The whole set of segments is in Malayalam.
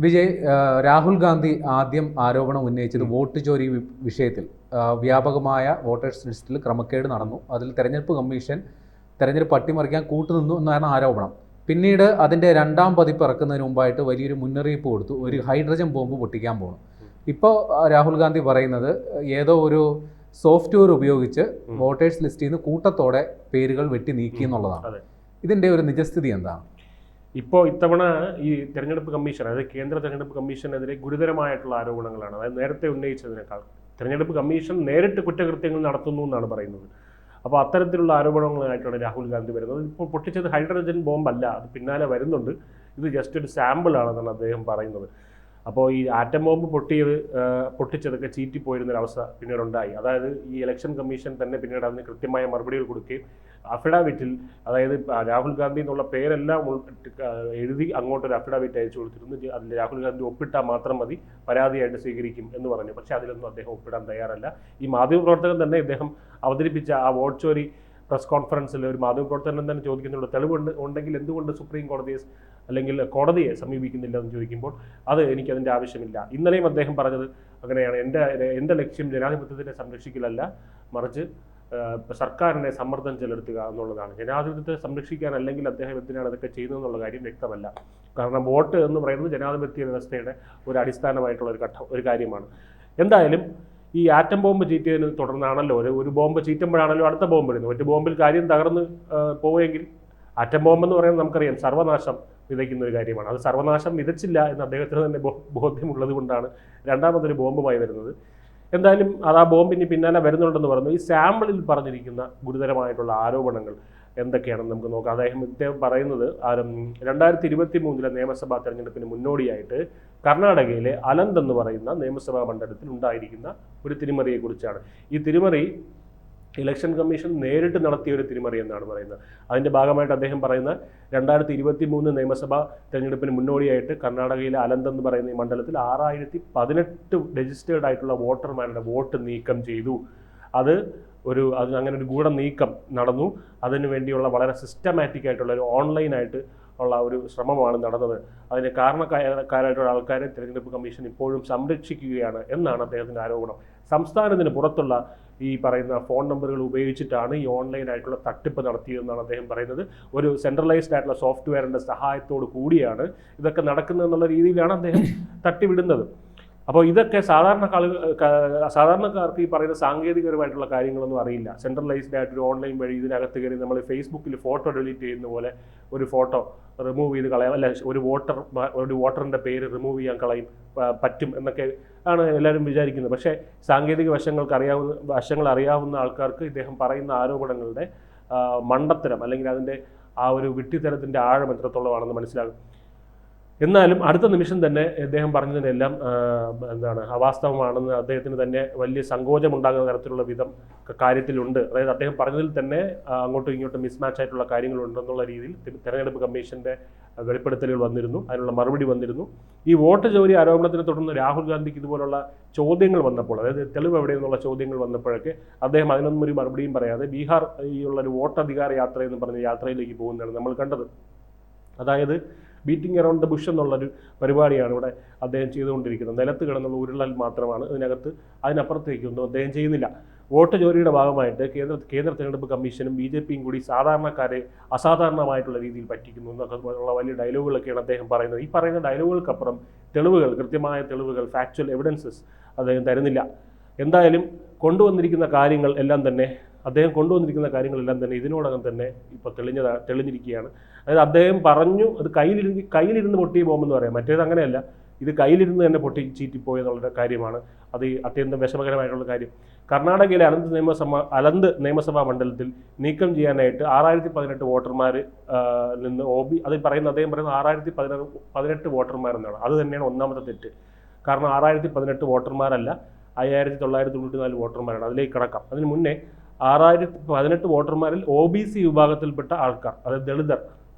വിജയ്, രാഹുൽ ഗാന്ധി ആദ്യം ആരോപണം ഉന്നയിച്ചത് വോട്ട് ചോരി വിഷയത്തിൽ വ്യാപകമായ വോട്ടേഴ്സ് ലിസ്റ്റിൽ ക്രമക്കേട് നടന്നു, അതിൽ തെരഞ്ഞെടുപ്പ് കമ്മീഷൻ തെരഞ്ഞെടുപ്പ് അട്ടിമറിക്കാൻ കൂട്ടുനിന്നു എന്നാണ് ആരോപണം. പിന്നീട് അതിൻ്റെ രണ്ടാം പതിപ്പ് ഇറക്കുന്നതിന് മുമ്പായിട്ട് വലിയൊരു മുന്നറിയിപ്പ് കൊടുത്തു, ഒരു ഹൈഡ്രജൻ ബോംബ് പൊട്ടിക്കാൻ പോകണം. ഇപ്പോൾ രാഹുൽ ഗാന്ധി പറയുന്നത് ഏതോ ഒരു സോഫ്റ്റ്വെയർ ഉപയോഗിച്ച് വോട്ടേഴ്സ് ലിസ്റ്റിൽ നിന്ന് കൂട്ടത്തോടെ പേരുകൾ വെട്ടി നീക്കി എന്നുള്ളതാണ്. ഇതിൻ്റെ ഒരു നിജസ്ഥിതി എന്താണ്? ഇപ്പോൾ ഇത്തവണ ഈ തെരഞ്ഞെടുപ്പ് കമ്മീഷൻ, അതായത് കേന്ദ്ര തെരഞ്ഞെടുപ്പ് കമ്മീഷനെതിരെ ഗുരുതരമായിട്ടുള്ള ആരോപണങ്ങളാണ്. അതായത് നേരത്തെ ഉന്നയിച്ചതിനേക്കാൾ തെരഞ്ഞെടുപ്പ് കമ്മീഷൻ നേരിട്ട് കുറ്റകൃത്യങ്ങൾ നടത്തുന്നു എന്നാണ് പറയുന്നത്. അപ്പോൾ അത്തരത്തിലുള്ള ആരോപണങ്ങളായിട്ടാണ് രാഹുൽ ഗാന്ധി വരുന്നത്. ഇപ്പോൾ പൊട്ടിച്ചത് ഹൈഡ്രജൻ ബോംബല്ല, അത് പിന്നാലെ വരുന്നുണ്ട്. ഇത് ജസ്റ്റ് ഒരു സാമ്പിൾ ആണെന്നാണ് അദ്ദേഹം പറയുന്നത്. അപ്പോൾ ഈ ആറ്റം ബോംബ് പൊട്ടിച്ചതൊക്കെ ചീറ്റിപ്പോയിരുന്നൊരവസ്ഥ പിന്നീട് ഉണ്ടായി. അതായത് ഈ ഇലക്ഷൻ കമ്മീഷൻ തന്നെ പിന്നീട് അതിന് കൃത്യമായ മറുപടികൾ കൊടുക്കുകയും അഫിഡാവിറ്റിൽ, അതായത് രാഹുൽ ഗാന്ധി എന്നുള്ള പേരെല്ലാം എഴുതി അങ്ങോട്ടൊരു അഫിഡാവിറ്റ് അയച്ചു കൊടുത്തിരുന്നു. അതിൽ രാഹുൽ ഗാന്ധി ഒപ്പിട്ടാൽ മാത്രം മതി, പരാതിയായിട്ട് സ്വീകരിക്കും എന്ന് പറഞ്ഞു. പക്ഷേ അതിലൊന്നും അദ്ദേഹം ഒപ്പിടാൻ തയ്യാറല്ല. ഈ മാധ്യമപ്രവർത്തകൻ തന്നെ ഇദ്ദേഹം അവതരിപ്പിച്ച ആ വോട്ട് ചോരി പ്രസ് കോൺഫറൻസിൽ ഒരു മാധ്യമപ്രവർത്തകൻ തന്നെ ചോദിക്കുന്നുണ്ട്, തെളിവുണ്ട് ഉണ്ടെങ്കിൽ എന്തുകൊണ്ട് സുപ്രീം കോടതിയെ അല്ലെങ്കിൽ കോടതിയെ സമീപിക്കുന്നില്ല എന്ന് ചോദിക്കുമ്പോൾ അത് എനിക്കതിൻ്റെ ആവശ്യമില്ല. ഇന്നലെയും അദ്ദേഹം പറഞ്ഞത് അങ്ങനെയാണ്, എൻ്റെ ലക്ഷ്യം ജനാധിപത്യത്തിനെ സംരക്ഷിക്കലല്ല, മറിച്ച് സർക്കാരിനെ സമ്മർദ്ദം ചെലുത്തുക എന്നുള്ളതാണ്. ജനാധിപത്യത്തെ സംരക്ഷിക്കാൻ അല്ലെങ്കിൽ അദ്ദേഹം എന്തിനാണ് അതൊക്കെ ചെയ്യുന്നതെന്നുള്ള കാര്യം വ്യക്തമല്ല. കാരണം വോട്ട് എന്ന് പറയുന്നത് ജനാധിപത്യ വ്യവസ്ഥയുടെ ഒരു അടിസ്ഥാനമായിട്ടുള്ള ഒരു കാര്യമാണ്. എന്തായാലും ഈ ആറ്റം ബോംബ് ചീറ്റിയതിനെ തുടർന്നാണല്ലോ ഒരു ബോംബ് ചീറ്റുമ്പോഴാണല്ലോ അടുത്ത ബോംബ് ഇടുന്നത്. മറ്റു ബോംബിൽ കാര്യം തകർന്ന് പോവുമെങ്കിൽ ആറ്റം ബോംബ് എന്ന് പറയുന്നത് നമുക്കറിയാം സർവനാശം വിതയ്ക്കുന്ന ഒരു കാര്യമാണ്. അത് സർവനാശം വിതച്ചില്ല എന്ന് അദ്ദേഹത്തിന് തന്നെ ബോധ്യമുള്ളത് കൊണ്ടാണ് രണ്ടാമതൊരു ബോംബുമായി വരുന്നത്. എന്തായാലും അത് ആ ബോംബിന് പിന്നാലെ വരുന്നുണ്ടെന്ന് പറഞ്ഞു. ഈ സാമ്പിളിൽ പറഞ്ഞിരിക്കുന്ന ഗുരുതരമായിട്ടുള്ള ആരോപണങ്ങൾ എന്തൊക്കെയാണെന്ന് നമുക്ക് നോക്കാം. അദ്ദേഹം പറയുന്നത് 2023 നിയമസഭാ തെരഞ്ഞെടുപ്പിന് മുന്നോടിയായിട്ട് കർണാടകയിലെ അലന്ത് എന്ന് പറയുന്ന നിയമസഭാ മണ്ഡലത്തിൽ ഉണ്ടായിരിക്കുന്ന ഒരു തിരിമറിയെക്കുറിച്ചാണ്. ഈ തിരിമറി ഇലക്ഷൻ കമ്മീഷൻ നേരിട്ട് നടത്തിയ ഒരു തിരിമറി എന്നാണ് പറയുന്നത്. അതിൻ്റെ ഭാഗമായിട്ട് അദ്ദേഹം പറയുന്ന 2023 നിയമസഭാ തെരഞ്ഞെടുപ്പിന് മുന്നോടിയായിട്ട് കർണാടകയിലെ അലന്ത് എന്ന് പറയുന്ന ഈ മണ്ഡലത്തിൽ 6018 രജിസ്റ്റേർഡ് ആയിട്ടുള്ള വോട്ടർമാരുടെ വോട്ട് നീക്കം ചെയ്തു. അത് അങ്ങനെ ഒരു ഗൂഢ നീക്കം നടന്നു. അതിനു വേണ്ടിയുള്ള വളരെ സിസ്റ്റമാറ്റിക് ആയിട്ടുള്ള ഒരു ഓൺലൈനായിട്ട് ഉള്ള ഒരു ശ്രമമാണ് നടന്നത്. അതിന് കാരണക്കാരായിട്ടുള്ള ആൾക്കാരെ തെരഞ്ഞെടുപ്പ് കമ്മീഷൻ ഇപ്പോഴും സംരക്ഷിക്കുകയാണ് എന്നാണ് അദ്ദേഹത്തിൻ്റെ ആരോപണം. സംസ്ഥാനത്തിന് പുറത്തുള്ള ഈ പറയുന്ന ഫോൺ നമ്പറുകൾ ഉപയോഗിച്ചിട്ടാണ് ഈ ഓൺലൈനായിട്ടുള്ള തട്ടിപ്പ് നടത്തിയതെന്നാണ് അദ്ദേഹം പറയുന്നത്. ഒരു സെൻട്രലൈസ്ഡ് ആയിട്ടുള്ള സോഫ്റ്റ്വെയറിൻ്റെ സഹായത്തോടു കൂടിയാണ് ഇതൊക്കെ നടക്കുന്നതെന്നുള്ള രീതിയിലാണ് അദ്ദേഹം തട്ടിവിടുന്നത്. അപ്പോൾ ഇതൊക്കെ സാധാരണക്കാർക്ക് ഈ പറയുന്ന സാങ്കേതികപരമായിട്ടുള്ള കാര്യങ്ങളൊന്നും അറിയില്ല. സെൻട്രലൈസ്ഡ് ആയിട്ടൊരു ഓൺലൈൻ വഴി ഇതിനകത്ത് കയറി നമ്മൾ ഫേസ്ബുക്കിൽ ഫോട്ടോ ഡിലീറ്റ് ചെയ്യുന്ന പോലെ ഒരു ഫോട്ടോ റിമൂവ് ചെയ്ത് കളയാം, അല്ല ഒരു വോട്ടറിൻ്റെ പേര് റിമൂവ് ചെയ്യാൻ പറ്റും എന്നൊക്കെ ആണ് എല്ലാവരും വിചാരിക്കുന്നത്. പക്ഷേ സാങ്കേതിക വശങ്ങൾ അറിയാവുന്ന ആൾക്കാർക്ക് ഇദ്ദേഹം പറയുന്ന ആരോപണങ്ങളുടെ മണ്ടത്തരം അല്ലെങ്കിൽ അതിൻ്റെ ആ ഒരു വിഡ്ഢിത്തരത്തിൻ്റെ ആഴം എത്രത്തോളമാണെന്ന് മനസ്സിലാകും. എന്നാലും അടുത്ത നിമിഷം തന്നെ അദ്ദേഹം പറഞ്ഞതിനെല്ലാം അവാസ്തവമാണെന്ന് അദ്ദേഹത്തിന് തന്നെ വലിയ സങ്കോചമുണ്ടാകുന്ന തരത്തിലുള്ള വിധം കാര്യത്തിലുണ്ട്. അതായത് അദ്ദേഹം പറഞ്ഞതിൽ തന്നെ അങ്ങോട്ടും ഇങ്ങോട്ടും മിസ്മാച്ച് ആയിട്ടുള്ള കാര്യങ്ങളുണ്ടെന്നുള്ള രീതിയിൽ തെരഞ്ഞെടുപ്പ് കമ്മീഷന്റെ വെളിപ്പെടുത്തലുകൾ വന്നിരുന്നു, അതിനുള്ള മറുപടി വന്നിരുന്നു. ഈ വോട്ട് ചോരി ആരോപണത്തിനെ തുടർന്ന് രാഹുൽ ഗാന്ധിക്ക് ഇതുപോലുള്ള ചോദ്യങ്ങൾ വന്നപ്പോൾ, അതായത് തെളിവ് എവിടെയെന്നുള്ള ചോദ്യങ്ങൾ വന്നപ്പോഴൊക്കെ അദ്ദേഹം അതിനൊന്നും ഒരു മറുപടിയും പറയാതെ ബീഹാർ ഈ ഉള്ളൊരു വോട്ടധികാര യാത്ര എന്ന് പറഞ്ഞ യാത്രയിലേക്ക് പോകുന്നതാണ് നമ്മൾ കണ്ടത്. അതായത് ബീറ്റിംഗ് അറൗണ്ട് ദ ബുഷ് എന്നുള്ളൊരു പരിപാടിയാണ് ഇവിടെ അദ്ദേഹം ചെയ്തുകൊണ്ടിരിക്കുന്നത്. നിലത്ത് കിടന്നുള്ള ഉരുളൽ മാത്രമാണ് അതിനപ്പുറത്തേക്കൊന്നും അദ്ദേഹം ചെയ്യുന്നില്ല. വോട്ട് ചോരിയുടെ ഭാഗമായിട്ട് കേന്ദ്ര തെരഞ്ഞെടുപ്പ് കമ്മീഷനും BJPയും കൂടി സാധാരണക്കാരെ അസാധാരണമായിട്ടുള്ള രീതിയിൽ പറ്റിക്കുന്നു എന്നൊക്കെ ഉള്ള വലിയ ഡയലോഗുകളൊക്കെയാണ് അദ്ദേഹം പറയുന്നത്. ഈ പറയുന്ന ഡയലോഗുകൾക്കപ്പുറം കൃത്യമായ തെളിവുകൾ, ഫാക്ച്വൽ എവിഡൻസസ് അദ്ദേഹം തരുന്നില്ല. എന്തായാലും അദ്ദേഹം കൊണ്ടുവന്നിരിക്കുന്ന കാര്യങ്ങളെല്ലാം തന്നെ ഇതിനോടകം തന്നെ ഇപ്പോൾ തെളിഞ്ഞിരിക്കുകയാണ്. അതായത് അദ്ദേഹം പറഞ്ഞു അത് കയ്യിലിരുന്ന് പൊട്ടിയ ബോംബെന്ന് പറയാം, മറ്റേത് അങ്ങനെയല്ല, ഇത് കയ്യിലിരുന്ന് തന്നെ ചീറ്റിപ്പോയെന്നുള്ള കാര്യമാണ്. അത് അത്യന്തം വിഷമകരമായിട്ടുള്ള കാര്യം. കർണാടകയിലെ അലന്ത് നിയമസഭാ മണ്ഡലത്തിൽ നീക്കം ചെയ്യാനായിട്ട് 6018 വോട്ടർമാർ നിന്ന് അദ്ദേഹം പറയുന്നത് 6018 വോട്ടർമാരെന്നാണ്. അത് തന്നെയാണ് ഒന്നാമത്തെ തെറ്റ്. കാരണം 6018 വോട്ടർമാരല്ല, 5994 വോട്ടർമാരാണ്. അതിലേക്ക് കടക്കാം. അതിന് മുന്നേ 6018 വോട്ടർമാരിൽ OBC വിഭാഗത്തിൽപ്പെട്ട ആൾക്കാർ, അതായത് ദളിതർ,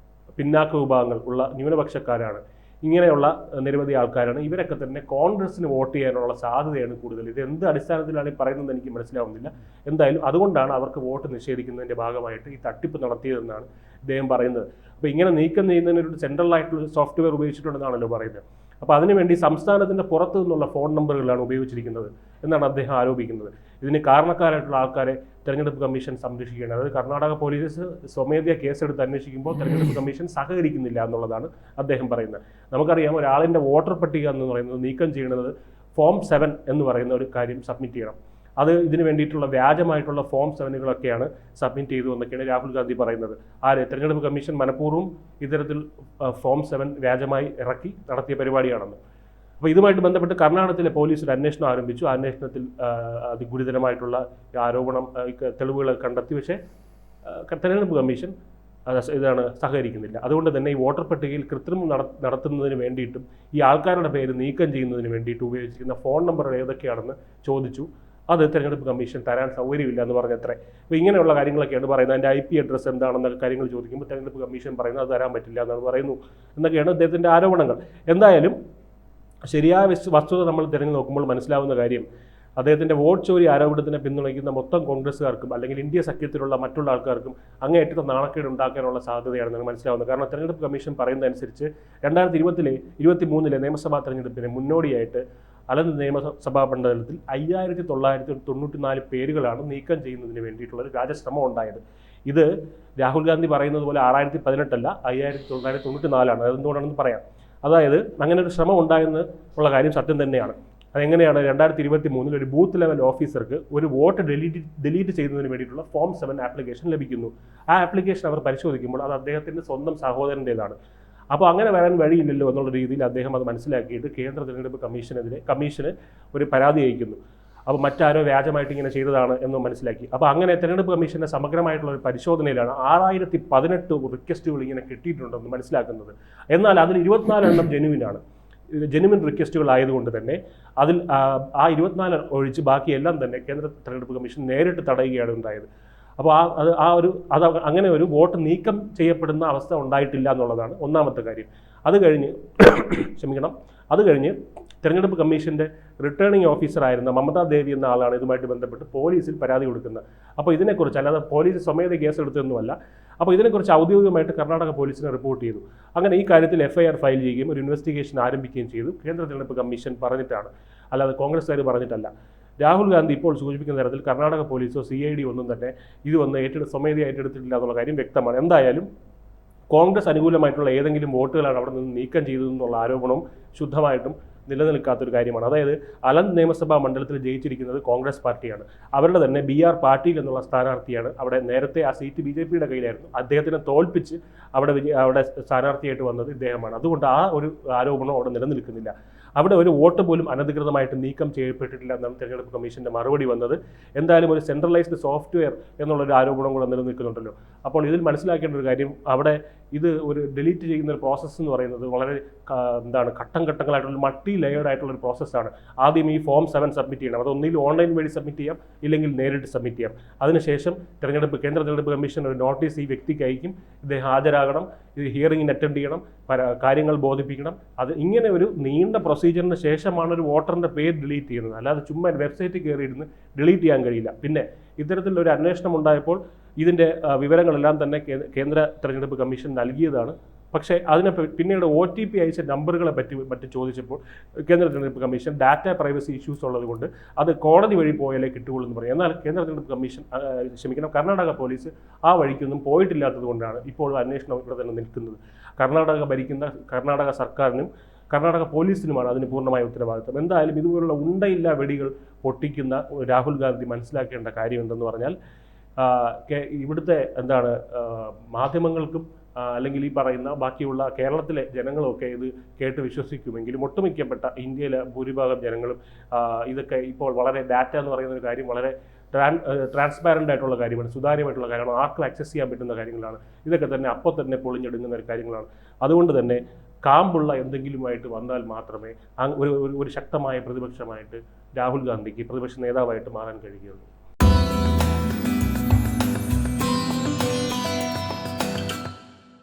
പിന്നാക്ക വിഭാഗങ്ങൾ ഉള്ള ന്യൂനപക്ഷക്കാരാണ്. ഇങ്ങനെയുള്ള നിരവധി ആൾക്കാരാണ്. ഇവരൊക്കെ തന്നെ കോൺഗ്രസിന് വോട്ട് ചെയ്യാനുള്ള സാധ്യതയാണ് കൂടുതൽ. ഇത് എന്ത് അടിസ്ഥാനത്തിലാണ് ഈ പറയുന്നത് എനിക്ക് മനസ്സിലാവുന്നില്ല. എന്തായാലും അതുകൊണ്ടാണ് അവർക്ക് വോട്ട് നിഷേധിക്കുന്നതിൻ്റെ ഭാഗമായിട്ട് ഈ തട്ടിപ്പ് നടത്തിയതെന്നാണ് ഇദ്ദേഹം പറയുന്നത്. അപ്പോൾ ഇങ്ങനെ നീക്കം ചെയ്യുന്നതിനൊരു സെൻട്രൽ ആയിട്ടുള്ള സോഫ്റ്റ്വെയർ ഉപയോഗിച്ചിട്ടുണ്ടെന്നാണല്ലോ പറയുന്നത്. അപ്പോൾ അതിനുവേണ്ടി സംസ്ഥാനത്തിൻ്റെ പുറത്തു നിന്നുള്ള ഫോൺ നമ്പറുകളാണ് ഉപയോഗിച്ചിരിക്കുന്നത് എന്നാണ് അദ്ദേഹം ആരോപിക്കുന്നത്. ഇതിന് കാരണക്കാരായിട്ടുള്ള ആൾക്കാരെ തെരഞ്ഞെടുപ്പ് കമ്മീഷൻ സംരക്ഷിക്കേണ്ടത്. അതായത് കർണാടക പോലീസ് സ്വമേധയാ കേസെടുത്ത് അന്വേഷിക്കുമ്പോൾ തെരഞ്ഞെടുപ്പ് കമ്മീഷൻ സഹകരിക്കുന്നില്ല എന്നുള്ളതാണ് അദ്ദേഹം പറയുന്നത്. നമുക്കറിയാം, ഒരാളിൻ്റെ വോട്ടർ പട്ടിക എന്ന് പറയുന്നത് നീക്കം ചെയ്യുന്നത് ഫോം 7 എന്ന് പറയുന്ന ഒരു കാര്യം സബ്മിറ്റ് ചെയ്യണം. അത് ഇതിന് വേണ്ടിയിട്ടുള്ള വ്യാജമായിട്ടുള്ള ഫോം 7കളൊക്കെയാണ് സബ്മിറ്റ് ചെയ്തു എന്നൊക്കെയാണ് രാഹുൽ ഗാന്ധി പറയുന്നത്. തെരഞ്ഞെടുപ്പ് കമ്മീഷൻ മനഃപൂർവ്വം ഇത്തരത്തിൽ ഫോം 7 വ്യാജമായി ഇറക്കി നടത്തിയ പരിപാടിയാണെന്ന്. അപ്പോൾ ഇതുമായിട്ട് ബന്ധപ്പെട്ട് കർണാടകത്തിലെ പോലീസ് ഒരു അന്വേഷണം ആരംഭിച്ചു. ആ അന്വേഷണത്തിൽ അതിഗുരുതരമായിട്ടുള്ള ആരോപണം തെളിവുകൾ കണ്ടെത്തി. പക്ഷേ തെരഞ്ഞെടുപ്പ് കമ്മീഷൻ സഹകരിക്കുന്നില്ല. അതുകൊണ്ട് തന്നെ ഈ വോട്ടർ പട്ടികയിൽ കൃത്രിമം നടത്തുന്നതിന് വേണ്ടിയിട്ടും ഈ ആൾക്കാരുടെ പേര് നീക്കം ചെയ്യുന്നതിന് വേണ്ടിയിട്ട് ഉപയോഗിച്ചിരിക്കുന്ന ഫോൺ നമ്പറുകൾ ഏതൊക്കെയാണെന്ന് ചോദിച്ചു. അത് തെരഞ്ഞെടുപ്പ് കമ്മീഷൻ തരാൻ സൗകര്യമില്ല എന്ന് പറഞ്ഞത്രേ. അപ്പോൾ ഇങ്ങനെയുള്ള കാര്യങ്ങളൊക്കെയാണ് പറയുന്നത്. അതിൻ്റെ IP അഡ്രസ്സ് എന്താണെന്നൊക്കെ കാര്യങ്ങൾ ചോദിക്കുമ്പോൾ തെരഞ്ഞെടുപ്പ് കമ്മീഷൻ പറയുന്നത് അത് തരാൻ പറ്റില്ല എന്നാണ് പറയുന്നു എന്നൊക്കെയാണ് അദ്ദേഹത്തിൻ്റെ ആരോപണങ്ങൾ. എന്തായാലും ശരിയായ വസ്തുത നമ്മൾ തിരഞ്ഞു നോക്കുമ്പോൾ മനസ്സിലാവുന്ന കാര്യം, അദ്ദേഹത്തിൻ്റെ വോട്ട് ചോരി ആരോപണത്തിനെ പിന്തുണയ്ക്കുന്ന മൊത്തം കോൺഗ്രസ്സുകാർക്കും അല്ലെങ്കിൽ ഇന്ത്യ സഖ്യത്തിലുള്ള മറ്റുള്ള ആൾക്കാർക്കും അങ്ങേയറ്റത്തെ നാണക്കേട് ഉണ്ടാക്കാനുള്ള സാധ്യതയാണെന്ന് മനസ്സിലാവുന്നത്. കാരണം തെരഞ്ഞെടുപ്പ് കമ്മീഷൻ പറയുന്നതനുസരിച്ച് 2023 നിയമസഭാ തെരഞ്ഞെടുപ്പിന് മുന്നോടിയായിട്ട് അലന്ത് നിയമസഭാ മണ്ഡലത്തിൽ 5994 പേരുകളാണ് നീക്കം ചെയ്യുന്നതിന് വേണ്ടിയിട്ടുള്ള ഒരു രാജശ്രമം ഉണ്ടായത്. ഇത് രാഹുൽ ഗാന്ധി പറയുന്നത് പോലെ 6018 അല്ല, 5994 ആണ്. അതെന്തുകൊണ്ടാണെന്ന് പറയാം. അതായത് അങ്ങനെ ഒരു ശ്രമം ഉണ്ടായെന്ന് ഉള്ള കാര്യം സത്യം തന്നെയാണ്. അതെങ്ങനെയാണ്? 2023 ഒരു ബൂത്ത് ലെവൽ ഓഫീസർക്ക് ഒരു വോട്ട് ഡിലീറ്റ് ചെയ്യുന്നതിന് വേണ്ടിയിട്ടുള്ള ഫോം 7 ആപ്ലിക്കേഷൻ ലഭിക്കുന്നു. ആ ആപ്ലിക്കേഷൻ അവർ പരിശോധിക്കുമ്പോൾ അത് അദ്ദേഹത്തിൻ്റെ സ്വന്തം സഹോദരൻ്റേതാണ്. അപ്പോൾ അങ്ങനെ വരാൻ വഴിയില്ലല്ലോ എന്നുള്ള രീതിയിൽ അദ്ദേഹം അത് മനസ്സിലാക്കിയിട്ട് കേന്ദ്ര തെരഞ്ഞെടുപ്പ് കമ്മീഷന് ഒരു പരാതി അയക്കുന്നു. അപ്പോൾ മറ്റാരോ വ്യാജമായിട്ട് ഇങ്ങനെ ചെയ്തതാണ് എന്ന് മനസ്സിലാക്കി. അപ്പോൾ അങ്ങനെ തെരഞ്ഞെടുപ്പ് കമ്മീഷൻ്റെ സമഗ്രമായിട്ടുള്ള ഒരു പരിശോധനയിലാണ് 6018 റിക്വസ്റ്റുകൾ ഇങ്ങനെ കിട്ടിയിട്ടുണ്ടെന്ന് മനസ്സിലാക്കുന്നത്. എന്നാൽ അതിൽ 24 എണ്ണം ജെനുവിൻ റിക്വസ്റ്റുകൾ ആയതുകൊണ്ട് തന്നെ അതിൽ ആ 24 ഒഴിച്ച് ബാക്കിയെല്ലാം തന്നെ കേന്ദ്ര തെരഞ്ഞെടുപ്പ് കമ്മീഷൻ നേരിട്ട് തടയുകയാണ് ഉണ്ടായത്. അപ്പോൾ അങ്ങനെ ഒരു വോട്ട് നീക്കം ചെയ്യപ്പെടുന്ന അവസ്ഥ ഉണ്ടായിട്ടില്ല എന്നുള്ളതാണ് ഒന്നാമത്തെ കാര്യം. അത് കഴിഞ്ഞ് തെരഞ്ഞെടുപ്പ് കമ്മീഷൻ്റെ റിട്ടേണിംഗ് ഓഫീസറായിരുന്ന മമതാ ദേവി എന്ന ആളാണ് ഇതുമായിട്ട് ബന്ധപ്പെട്ട് പോലീസിൽ പരാതി കൊടുക്കുന്നത്. അപ്പോൾ ഇതിനെക്കുറിച്ച്, അല്ലാതെ പോലീസ് സ്വമേധ കേസെടുത്തൊന്നുമല്ല, അപ്പോൾ ഇതിനെക്കുറിച്ച് ഔദ്യോഗികമായിട്ട് കർണാടക പോലീസിനെ റിപ്പോർട്ട് ചെയ്തു. അങ്ങനെ ഈ കാര്യത്തിൽ FIR ഫയൽ ചെയ്യുകയും ഒരു ഇൻവെസ്റ്റിഗേഷൻ ആരംഭിക്കുകയും ചെയ്തു. കേന്ദ്ര തെരഞ്ഞെടുപ്പ് കമ്മീഷൻ പറഞ്ഞിട്ടാണ്, അല്ലാതെ കോൺഗ്രസ്സുകാർ പറഞ്ഞിട്ടല്ല. രാഹുൽ ഗാന്ധി ഇപ്പോൾ സൂചിപ്പിക്കുന്ന തരത്തിൽ കർണാടക പോലീസോ CID ഒന്നും തന്നെ ഇത് വന്ന് സ്വമേധയാ ഏറ്റെടുത്തിട്ടില്ല എന്നുള്ള കാര്യം വ്യക്തമാണ്. എന്തായാലും കോൺഗ്രസ് അനുകൂലമായിട്ടുള്ള ഏതെങ്കിലും വോട്ടുകളാണ് അവിടെ നിന്ന് നീക്കം ചെയ്തതെന്നുള്ള ആരോപണവും ശുദ്ധമായിട്ടും നിലനിൽക്കാത്തൊരു കാര്യമാണ്. അതായത് അലന്ത് നിയമസഭാ മണ്ഡലത്തിൽ ജയിച്ചിരിക്കുന്നത് കോൺഗ്രസ് പാർട്ടിയാണ്. അവരുടെ തന്നെ BR പാട്ടീൽ എന്നുള്ള സ്ഥാനാർത്ഥിയാണ്. അവിടെ നേരത്തെ ആ സീറ്റ് BJPയുടെ കയ്യിലായിരുന്നു. അദ്ദേഹത്തിനെ തോൽപ്പിച്ച് അവിടെ സ്ഥാനാർത്ഥിയായിട്ട് വന്നത് ഇദ്ദേഹമാണ്. അതുകൊണ്ട് ആ ഒരു ആരോപണം അവിടെ നിലനിൽക്കുന്നില്ല. അവിടെ ഒരു വോട്ട് പോലും അനധികൃതമായിട്ട് നീക്കം ചെയ്യപ്പെട്ടിട്ടില്ല എന്നാണ് തെരഞ്ഞെടുപ്പ് കമ്മീഷൻ്റെ മറുപടി വന്നത്. എന്തായാലും ഒരു സെൻട്രലൈസ്ഡ് സോഫ്റ്റ്വെയർ എന്നുള്ളൊരു ആരോപണം കൂടെ നിലനിൽക്കുന്നുണ്ടല്ലോ. അപ്പോൾ ഇതിൽ മനസ്സിലാക്കേണ്ട ഒരു കാര്യം, അവിടെ ഇത് ഒരു ഡിലീറ്റ് ചെയ്യുന്ന ഒരു പ്രോസസ്സ് എന്ന് പറയുന്നത് വളരെ ഘട്ടങ്ങളായിട്ടുള്ള മൾട്ടി ലെയേർഡ് ആയിട്ടുള്ള ഒരു പ്രോസസ്സാണ്. ആദ്യം ഈ ഫോം 7 സബ്മിറ്റ് ചെയ്യണം. അത് ഒന്നിൽ ഓൺലൈൻ വഴി സബ്മിറ്റ് ചെയ്യാം, ഇല്ലെങ്കിൽ നേരിട്ട് സബ്മിറ്റ് ചെയ്യാം. അതിനുശേഷം കേന്ദ്ര തെരഞ്ഞെടുപ്പ് കമ്മീഷൻ ഒരു നോട്ടീസ് ഈ വ്യക്തിക്ക് അയക്കും. ഇദ്ദേഹം ഹാജരാകണം, ഇത് ഹിയറിംഗിന് അറ്റൻഡ് ചെയ്യണം, കാര്യങ്ങൾ ബോധിപ്പിക്കണം. ഇങ്ങനെ ഒരു നീണ്ട പ്രൊസീജിയറിന് ശേഷമാണ് ഒരു വോട്ടറിൻ്റെ പേര് ഡിലീറ്റ് ചെയ്യുന്നത്. അല്ലാതെ ചുമ്മാ വെബ്സൈറ്റിൽ കയറിയിരുന്ന് ഡിലീറ്റ് ചെയ്യാൻ കഴിയില്ല. പിന്നെ ഇത്തരത്തിലൊരു അന്വേഷണം ഉണ്ടായപ്പോൾ ഇതിൻ്റെ വിവരങ്ങളെല്ലാം തന്നെ കേന്ദ്ര തെരഞ്ഞെടുപ്പ് കമ്മീഷൻ നൽകിയതാണ്. പക്ഷേ അതിനെ പിന്നീട് OTP അയച്ച നമ്പറുകളെ പറ്റി ചോദിച്ചപ്പോൾ കേന്ദ്ര തെരഞ്ഞെടുപ്പ് കമ്മീഷൻ ഡാറ്റ പ്രൈവസി ഇഷ്യൂസ് ഉള്ളതുകൊണ്ട് അത് കോടതി വഴി പോയാലേ കിട്ടുകയുള്ളൂ എന്ന് പറയും. എന്നാൽ കേന്ദ്ര തെരഞ്ഞെടുപ്പ് കമ്മീഷൻ കർണാടക പോലീസ് ആ വഴിക്കൊന്നും പോയിട്ടില്ലാത്തത് കൊണ്ടാണ് ഇപ്പോഴും അന്വേഷണം ഇവിടെ തന്നെ നിൽക്കുന്നത്. ഭരിക്കുന്ന കർണാടക സർക്കാരിനും കർണാടക പോലീസിനുമാണ് അതിന് പൂർണ്ണമായ ഉത്തരവാദിത്വം. എന്തായാലും ഇതുപോലുള്ള ഉണ്ടയില്ല വെടികൾ പൊട്ടിക്കുന്ന രാഹുൽ ഗാന്ധി മനസ്സിലാക്കേണ്ട കാര്യം എന്തെന്ന് പറഞ്ഞാൽ, ഇവിടുത്തെ മാധ്യമങ്ങൾക്കും അല്ലെങ്കിൽ ഈ പറയുന്ന ബാക്കിയുള്ള കേരളത്തിലെ ജനങ്ങളുമൊക്കെ ഇത് കേട്ട് വിശ്വസിക്കുമെങ്കിലും ഒട്ടുമിക്കപ്പെട്ട ഇന്ത്യയിലെ ഭൂരിഭാഗം ജനങ്ങളും ഇതൊക്കെ ഇപ്പോൾ വളരെ ഡാറ്റ എന്ന് പറയുന്ന ഒരു കാര്യം വളരെ ട്രാൻസ്പാരൻ്റ് ആയിട്ടുള്ള കാര്യമാണ്, സുതാര്യമായിട്ടുള്ള കാര്യമാണ്, ആർക്കും ആക്സസ് ചെയ്യാൻ പറ്റുന്ന കാര്യങ്ങളാണ്. ഇതൊക്കെ തന്നെ അപ്പോൾ തന്നെ പൊളിഞ്ഞെടുങ്ങുന്ന ഒരു കാര്യങ്ങളാണ്. അതുകൊണ്ട് തന്നെ കാമ്പുള്ള എന്തെങ്കിലുമായിട്ട് വന്നാൽ മാത്രമേ ഒരു ശക്തമായ പ്രതിപക്ഷമായിട്ട് രാഹുൽ ഗാന്ധിക്ക് പ്രതിപക്ഷ നേതാവായിട്ട് മാറാൻ കഴിയുകയുള്ളൂ.